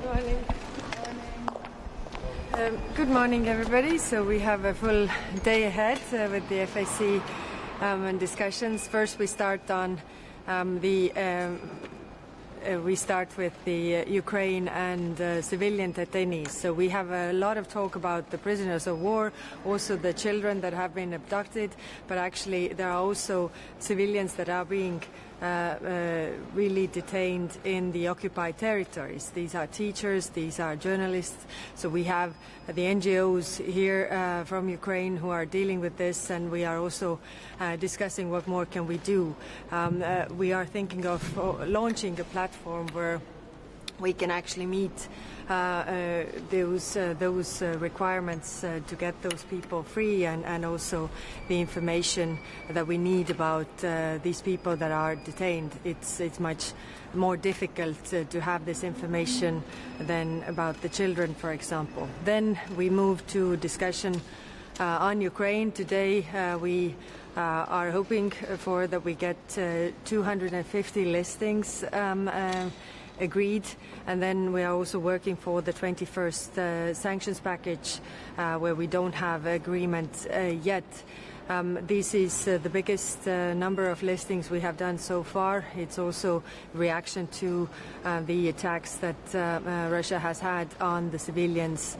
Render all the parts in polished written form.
morning. Good morning, everybody. So we have a full day ahead with the FAC and discussions. First, we start on we start with the Ukraine and civilian detainees. So we have a lot of talk about the prisoners of war, also the children that have been abducted, but actually there are also civilians that are being really detained in the occupied territories. These are teachers, these are journalists. So we have the NGOs here from Ukraine who are dealing with this, and we are also discussing what more can we do. We are thinking of launching a platform where we can actually meet those requirements to get those people free, and also the information that we need about these people that are detained. It's much more difficult to have this information than about the children, for example. Then we move to discussion on Ukraine. Today we are hoping for that we get 250 listings agreed, and then we are also working for the 21st sanctions package where we don't have agreement yet. This is the biggest number of listings we have done so far. It's also reaction to the attacks that Russia has had on the civilians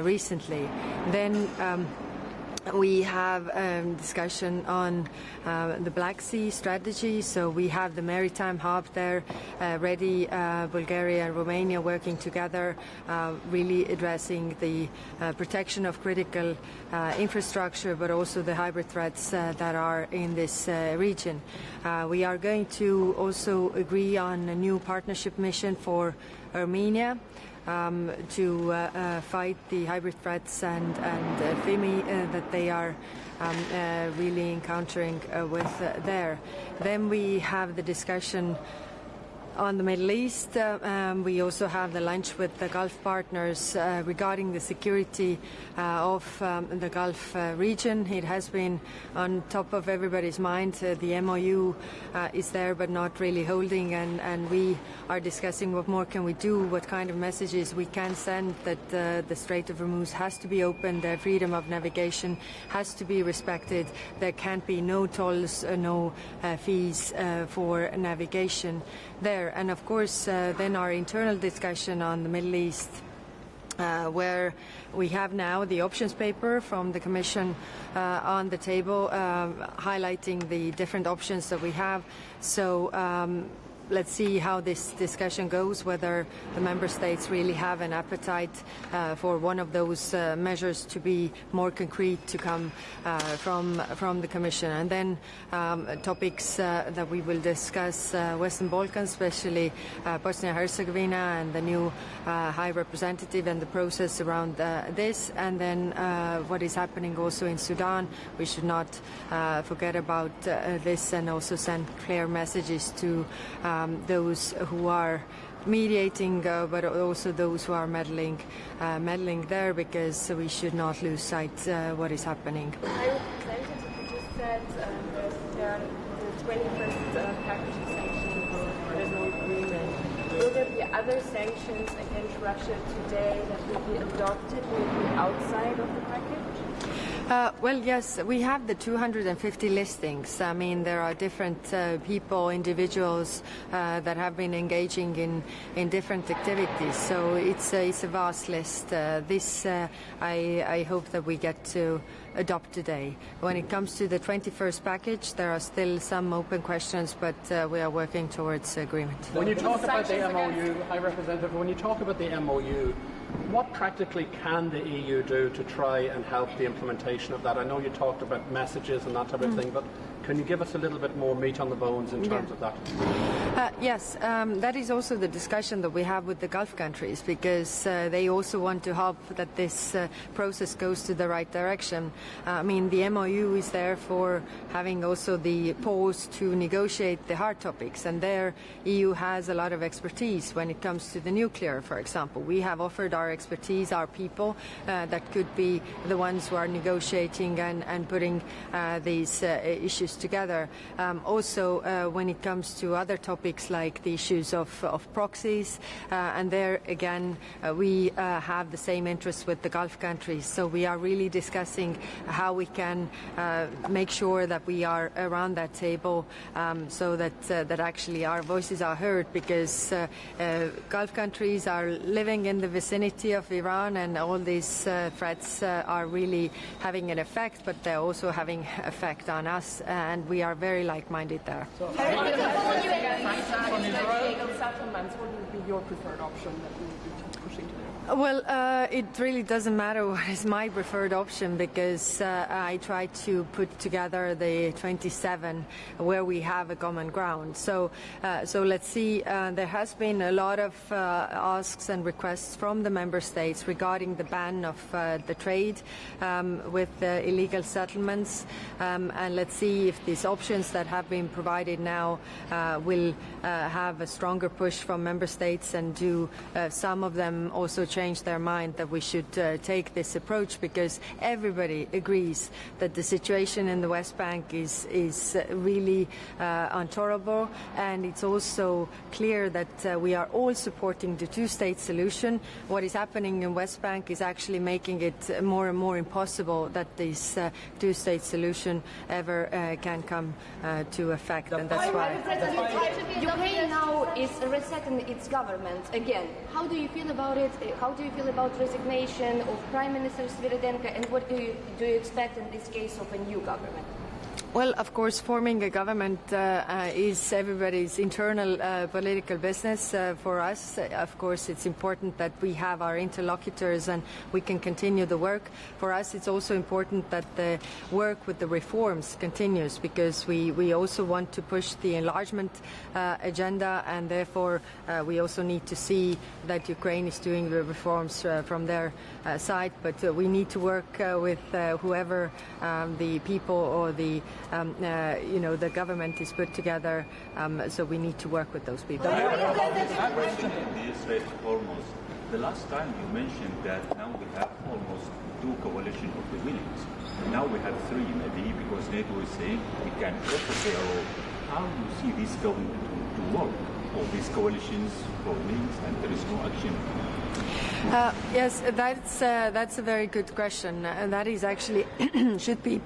recently. Then we have discussion on the Black Sea strategy. So we have the maritime hub there ready, Bulgaria and Romania working together, really addressing the protection of critical infrastructure, but also the hybrid threats that are in this region. We are going to also agree on a new partnership mission for Armenia to fight the hybrid threats and FIMI that they are really encountering with there. Then we have the discussion on the Middle East. We also have the lunch with the Gulf partners regarding the security of the Gulf region. It has been on top of everybody's mind. The MOU is there but not really holding, and we are discussing what more can we do, what kind of messages we can send, that the Strait of Hormuz has to be opened, the freedom of navigation has to be respected, there can't be no tolls, no fees for navigation there. And of course, then our internal discussion on the Middle East, where we have now the options paper from the Commission on the table, highlighting the different options that we have. So let's see how this discussion goes, whether the member states really have an appetite for one of those measures to be more concrete to come from the Commission. And then topics that we will discuss, Western Balkans, especially Bosnia-Herzegovina and the new High Representative and the process around this, and then what is happening also in Sudan. We should not forget about this, and also send clear messages to those who are mediating, but also those who are meddling there, because we should not lose sight what is happening. High Representative, you just said there are the 21st package of sanctions, there's no agreement. Will there be other sanctions against Russia today that will be adopted, will be outside of the package? Well, yes, we have the 250 listings. I mean, there are different people, individuals that have been engaging in different activities. So it's a vast list. This I hope that we get to adopt today. When it comes to the 21st package, there are still some open questions, but we are working towards agreement. When you talk about the MOU, High Representative, when you talk about the MOU, what practically can the EU do to try and help the implementation of that? I know you talked about messages and that type of thing, but can you give us a little bit more meat on the bones in terms of that? Yes, that is also the discussion that we have with the Gulf countries, because they also want to help that this process goes to the right direction. I mean, the MOU is there for having also the pause to negotiate the hard topics, and there EU has a lot of expertise when it comes to the nuclear, for example. We have offered our expertise, our people, that could be the ones who are negotiating and putting these issues comes together. Also, when it comes to other topics like the issues of proxies, and there again we have the same interests with the Gulf countries. So we are really discussing how we can make sure that we are around that table, so that actually our voices are heard, because Gulf countries are living in the vicinity of Iran, and all these threats are really having an effect, but they're also having effect on us, and we are very like-minded there. So, settlements, what would be your preferred option that you would be pushing to? Well, it really doesn't matter what is my preferred option, because I try to put together the 27 where we have a common ground. So let's see. There has been a lot of asks and requests from the member states regarding the ban of the trade with illegal settlements, and let's see if these options that have been provided now will have a stronger push from member states, and do some of them also change their mind that we should take this approach, because everybody agrees that the situation in the West Bank is really intolerable, and it's also clear that we are all supporting the two-state solution. What is happening in West Bank is actually making it more and more impossible that this two-state solution ever can come to effect, and that's why. Ukraine now is resetting its government again. How do you feel about it? How do you feel about resignation of Prime Minister Sviridенko, and what do you expect in this case of a new government? Well, of course, forming a government is everybody's internal political business. For us, of course, it's important that we have our interlocutors and we can continue the work. For us, it's also important that the work with the reforms continues, because we also want to push the enlargement agenda, and therefore we also need to see that Ukraine is doing the reforms from their side. But we need to work with whoever the people or the the government is put together, so we need to work with those people. The Strait of Hormuz. The last time you mentioned that now we have almost 2 coalition of the willing. Now we have 3, maybe, because NATO is saying we can also. How do you see this going to work? All these coalitions forming, and there is no action. Yes, that's a very good question. That is actually should be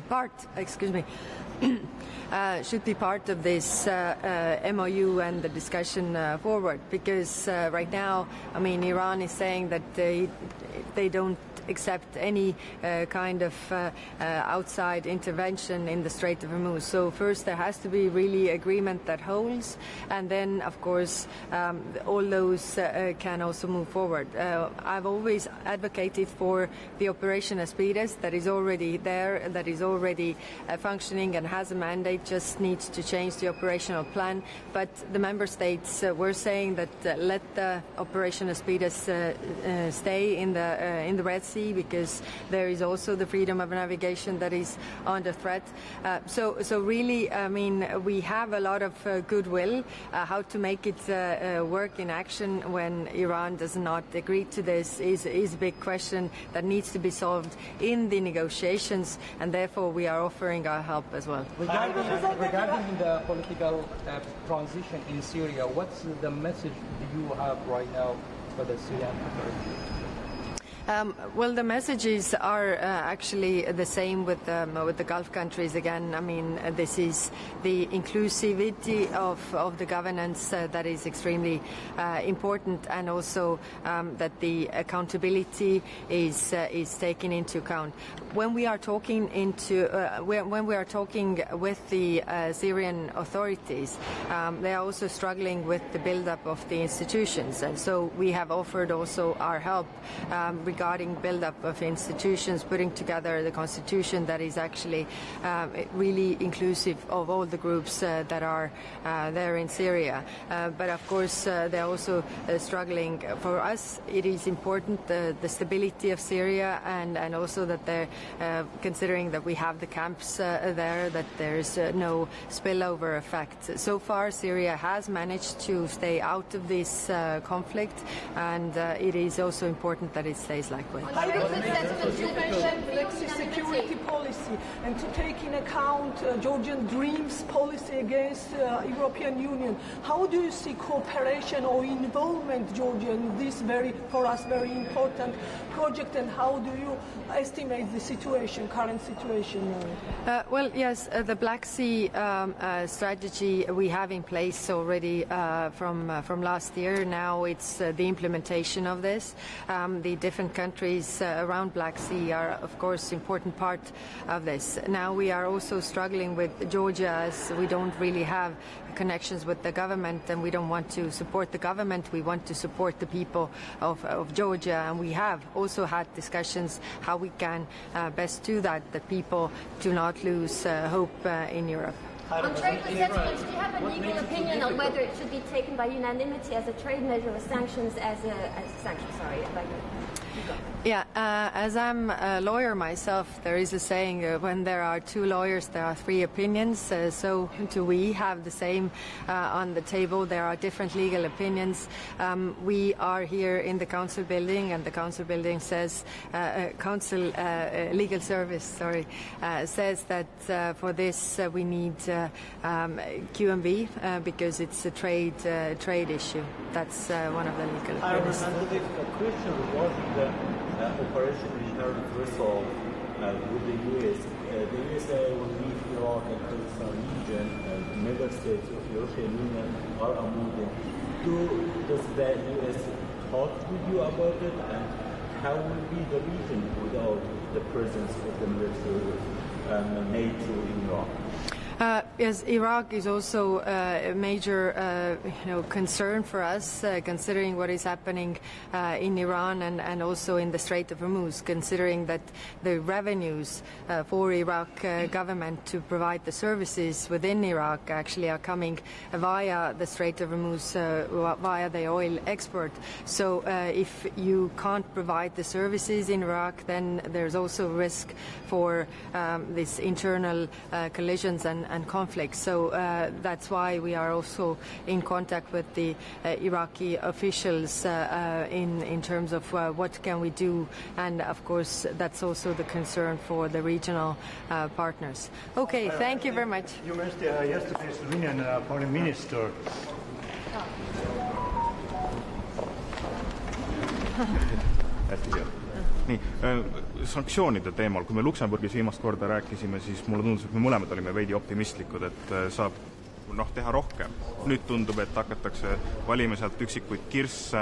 part. Excuse me. Should be part of this MOU and the discussion forward, because right now, I mean, Iran is saying that they don't accept any kind of outside intervention in the Strait of Hormuz. So first there has to be really agreement that holds, and then of course all those can also move forward. I've always advocated for the Operation Aspides that is already there, that is already functioning and has a mandate, just needs to change the operational plan. But the member states were saying that let the Operation Aspides stay in the Red Sea, because there is also the freedom of navigation that is under threat. So really, I mean, we have a lot of goodwill. How to make it work in action when Iran does not agree to this is a big question that needs to be solved in the negotiations, and therefore we are offering our help as well. Regarding the political transition in Syria, what's the message do you have right now for the Syrian authorities? Well, the messages are actually the same with the Gulf countries. Again, I mean, this is the inclusivity of the governance that is extremely important, and also that the accountability is taken into account. When we are talking when we are talking with the Syrian authorities, they are also struggling with the build-up of the institutions, and so we have offered also our help regarding build-up of institutions, putting together the constitution that is actually really inclusive of all the groups that are there in Syria. But of course, they're also struggling. For us, it is important the stability of Syria, and also that they're considering that we have the camps there, that there's no spillover effect. So far, Syria has managed to stay out of this conflict, and it is also important that it stays like that. Security policy. and to take in account Georgian dreams policy against European Union. How do you see cooperation or involvement, Georgia, in this for us very important project, and how do you estimate the situation, current situation? Well, yes, the Black Sea strategy we have in place already from last year. Now it's the implementation of this. The different countries around Black Sea are, of course, important part of this. Now we are also struggling with Georgia, as we don't really have connections with the government, and we don't want to support the government. We want to support the people of Georgia, and we have also had discussions how we can best do that people do not lose hope in Europe. On trade resistance, do you have a legal opinion on whether it should be taken by unanimity as a trade measure or sanctions as sanctions? Sorry, Yeah, as I'm a lawyer myself, there is a saying, when there are two lawyers, there are three opinions. So do we have the same on the table? There are different legal opinions. We are here in the council building, and the council building says, legal service, says that for this we need QMV because it's a trade issue. That's one of the legal opinions. A question regarding the Operation Inherent Resolve with the U.S. The U.S. will leave Iraq and Kurdistan region, and member states of the European Union are among them. Does the U.S. talk with you about it, and how will be the region without the presence of the military NATO in Iraq? Yes, Iraq is also a major concern for us, considering what is happening in Iran and also in the Strait of Hormuz, considering that the revenues for Iraq government to provide the services within Iraq actually are coming via the Strait of Hormuz, via the oil export. So if you can't provide the services in Iraq, then there's also risk for these internal collisions and conflicts. So that's why we are also in contact with the Iraqi officials in terms of what can we do, and of course that's also the concern for the regional partners. Okay, thank you very much. You mentioned yesterday Slovenian foreign minister. Hästi hea. Nii, sanktsioonide teemal, kui me Luksemburgis viimast korda rääkisime, siis mulle tundus, et me mõlemad olime veidi optimistlikud, et saab teha rohkem. Nüüd tundub, et hakatakse valima sealt üksikuid kirsse.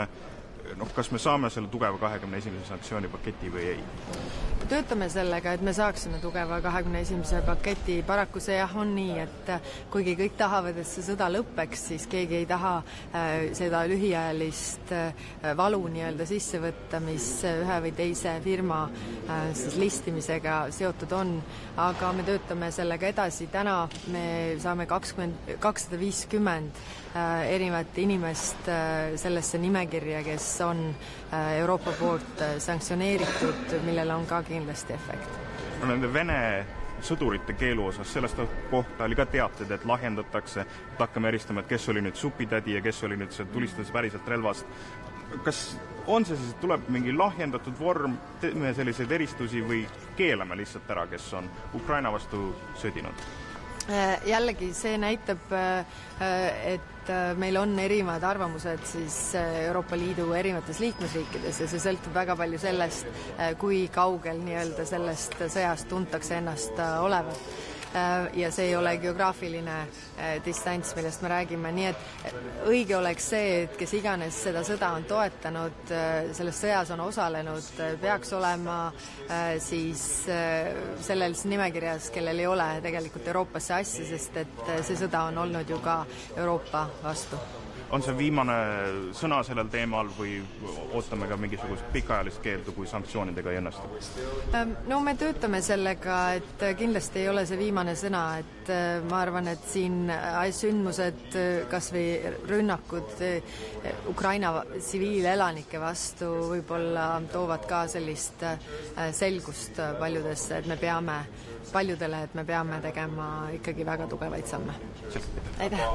Kas me saame selle tugeva 21. sanktsioonipaketi või ei? Töötame sellega, et me saaksime tugeva 21. paketi. Paraku see on nii, et kuigi kõik tahavad, et see sõda lõppeks, siis keegi ei taha seda lühiajalist valu sisse võtta, mis ühe või teise firma listimisega seotud on. Aga me töötame sellega edasi. Täna me saame 250 erinevat inimest sellesse nimekirja, kes on Euroopa poolt sanktsioneeritud, millel on ka kindlasti efekt. Nende Vene sõdurite keelu osas, sellest kohta oli ka teated, et lahjendatakse, et hakkame eristama, et kes oli nüüd supitädi ja kes oli nüüd see tulistades päriselt relvast. Kas on see siis, et tuleb mingi lahjendatud vorm, teeme selliseid eristusi või keelame lihtsalt ära, kes on Ukraina vastu sõdinud? Jällegi see näitab, et meil on erinevad arvamused siis Euroopa Liidu erinevates liikmesriikides ja see sõltub väga palju sellest, kui kaugel sellest sõjast tuntakse ennast olevat. Ja see ei ole geograafiline distants, millest me räägime. Nii et õige oleks see, et kes iganes seda sõda on toetanud, selles sõjas on osalenud, peaks olema siis selles nimekirjas, kellel ei ole tegelikult Euroopasse asja, sest et see sõda on olnud ju ka Euroopa vastu. On see viimane sõna sellel teemal või ootame ka mingisugust pikaajalist keeldu, kui sanktsioonidega ei õnnestu? No me töötame sellega, et kindlasti ei ole see viimane sõna, et ma arvan, et siin sündmused, kas või rünnakud Ukraina tsiviilelanike vastu võib-olla toovad ka sellist selgust paljudesse, et me peame tegema ikkagi väga tugevaid samme. Aitäh!